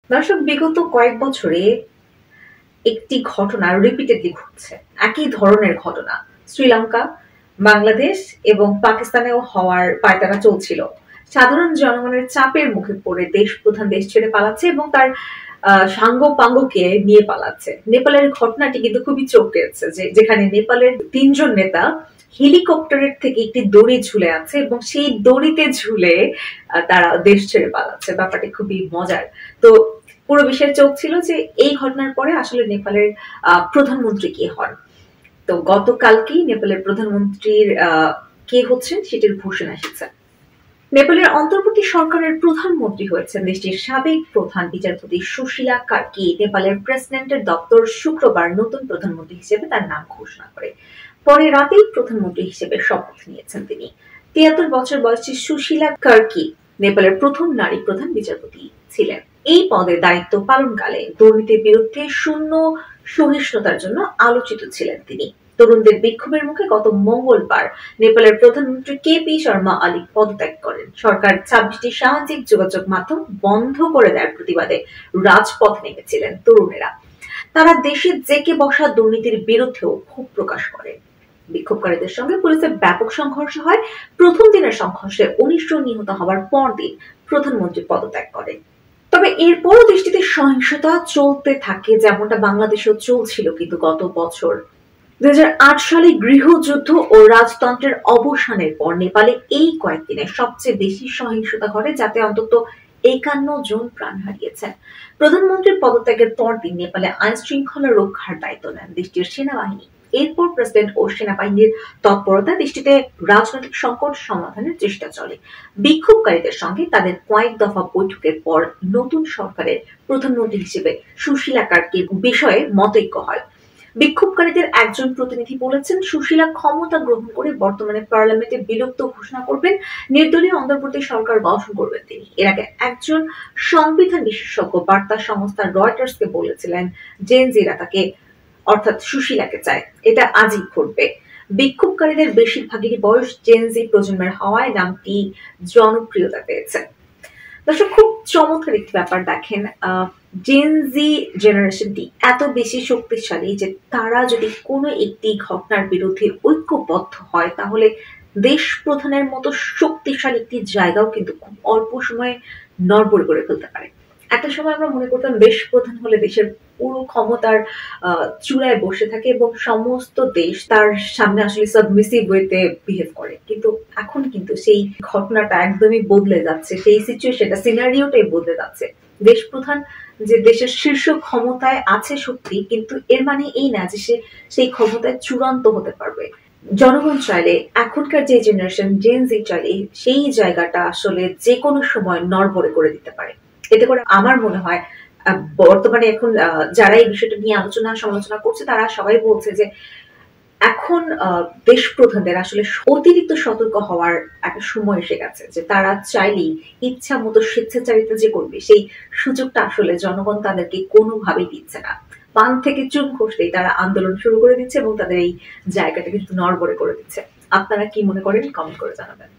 দর্শক, বিগত কয়েক বছরে একটি ঘটনা রিপিটেডলি ঘটছে। একই ধরনের ঘটনা শ্রীলঙ্কা, বাংলাদেশ এবং পাকিস্তানেও হওয়ার পায়তারা চলছিল। সাধারণ জনগণের চাপের মুখে পড়ে দেশ প্রধান দেশ ছেড়ে পালাচ্ছে এবং তার সাঙ্গ-পাঙ্গকে নিয়ে পালাচ্ছে। নেপালের ঘটনাটি কিন্তু খুবই চোখ কেড়েছে, যেখানে নেপালের ৩ জন নেতা হেলিকপ্টারের থেকে একটি দড়ি ঝুলে আছে এবং সেই দড়িতে ঝুলে তারা দেশ ছেড়ে পালাচ্ছে। ব্যাপারটি খুবই মজার। তো পুরো বিশ্বের চোখ ছিল যে এই ঘটনার পরে আসলে নেপালের প্রধানমন্ত্রী কে হন। তো গতকালকেই নেপালের প্রধানমন্ত্রীর কে হচ্ছেন সেটির ঘোষণা এসেছে। নেপালের অন্তর্বর্তী সরকারের প্রধানমন্ত্রী হয়েছেন দেশটির সাবেক প্রধান বিচারপতি সুশীলা কার্কি। নেপালের প্রেসিডেন্টের দপ্তর শুক্রবার নতুন প্রধানমন্ত্রী হিসেবে তার নাম ঘোষণা করে। পরে রাতেই প্রধানমন্ত্রী হিসেবে শপথ নিয়েছেন তিনি। ৭৩ বছর বয়সী সুশীলা কার্কি নেপালের প্রথম নারী প্রধান বিচারপতি ছিলেন। এই পদে দায়িত্ব পালনকালে দুর্নীতির বিরুদ্ধে শূন্য সহিষ্ণুতার জন্য আলোচিত ছিলেন তিনি। তরুণদের বিক্ষোভের মুখে গত মঙ্গলবার নেপালের প্রধানমন্ত্রী কেপি শর্মা ওলি পদত্যাগ করেন। সরকার ২৬টি সামাজিক যোগাযোগ মাধ্যম বন্ধ করে দেওয়ার প্রতিবাদে রাজপথে নেমেছিলেন তরুণেরা। তারা দেশে জেঁকে বসা দুর্নীতির বিরুদ্ধেও ক্ষোভ প্রকাশ করেন। বিক্ষোভকারীদের সঙ্গে পুলিশের ব্যাপক সংঘর্ষ হয়। প্রথম দিনের সংঘর্ষে ১৯ জন নিহত হওয়ার পরদিন প্রধানমন্ত্রী পদত্যাগ করেন। তবে এরপরও দেশটিতে সহিংসতা চলতে থাকে, যেমনটা বাংলাদেশেও চলছিল কিন্তু গত বছর। ২০০৮ সালে গৃহযুদ্ধ ও রাজতন্ত্রের অবসানের পর নেপালে এই কয়েকদিনে সবচেয়ে বেশি সহিংসতা ঘটে, যাতে অন্তত ৫১ জন প্রাণ হারিয়েছেন। প্রধানমন্ত্রীর পদত্যাগের পরদিন নেপালে আইন শৃঙ্খলা রক্ষার দায়িত্ব নেন দেশটির সেনাবাহিনী। এরপর প্রেসিডেন্ট ও সেনাবাহিনীর তৎপরতা দেশটিতে রাজনৈতিক সংকট সমাধানের চেষ্টা চলে। বিক্ষোভকারীদের সঙ্গে তাদের কয়েক দফা বৈঠকের পর নতুন সরকারের প্রধানমন্ত্রী হিসেবে সুশীলা কার্কির বিষয়ে মতৈক্য হয়। বিক্ষোভকারীদের একজন প্রতিনিধি বলেছেন, সুশীলা ক্ষমতা গ্রহণ করে বর্তমানে পার্লামেন্টে বিলুপ্ত ঘোষণা করবেন, নির্দলীয় অন্তর্বর্তী সরকার গঠন করবেন তিনি। এর আগে একজন সংবিধান বিশেষজ্ঞ বার্তা সংস্থা রয়টার্সকে বলেছিলেন, জেনজিরা তাকে অর্থাৎ সুশীলাকে চায়। এটা আজই ঘটবে। বিক্ষোভকারীদের বেশিরভাগেরই বয়স জেনজি প্রজন্মের হওয়ায় নামটি জনপ্রিয়তা পেয়েছে। দর্শক, খুব চমৎকার একটি ব্যাপার দেখেন, জেনজি জেনারেশনটি এত বেশি শক্তিশালী যে তারা যদি কোনো একটি ঘটনার বিরুদ্ধে ঐক্যবদ্ধ হয় তাহলে দেশ প্রধানের মতো শক্তিশালী একটি জায়গাও কিন্তু খুব অল্প সময়ে নড়বড়ে করে ফেলতে পারে। একটা সময় আমরা মনে করতাম দেশ প্রধান হলে দেশের পুরো ক্ষমতার চূড়ায় বসে থাকে এবং সমস্ত দেশ তার সামনে আসলে সাবমিসিভ ওয়েতে বিহেভ করে, কিন্তু এখন কিন্তু সেই ঘটনাটা একদমই বদলে যাচ্ছে। সেই সিচুয়েশনটা, সিনারিওটাই বদলে যাচ্ছে। দেশ প্রধান যে দেশের শীর্ষ ক্ষমতায় আছে সত্যি, কিন্তু এর মানে এই না যে সে সেই ক্ষমতায় চূড়ান্ত হতে পারবে। জনগণ চাইলে, এখনকার যে জেনারেশন জেনজি চাইলে সেই জায়গাটা আসলে যে কোনো সময় নড়বড়ে করে দিতে পারে। এতে করে আমার মনে হয় বর্তমানে এখন যারা এই বিষয়টা নিয়ে আলোচনা সমালোচনা করছে তারা সবাই বলছে যে এখন দেশ প্রধানদের আসলে অতিরিক্ত সতর্ক হওয়ার একটা সময় এসে গেছে, যে তারা চাইলেই ইচ্ছা মতো স্বেচ্ছাচারিতা যে করবে সেই সুযোগটা আসলে জনগণ তাদেরকে কোনোভাবেই দিচ্ছে না। পান থেকে চুন খসলেই তারা আন্দোলন শুরু করে দিচ্ছে এবং তাদের এই জায়গাটা কিন্তু নড়বড়ে করে দিচ্ছে। আপনারা কি মনে করেন? কমেন্ট করে জানাবেন।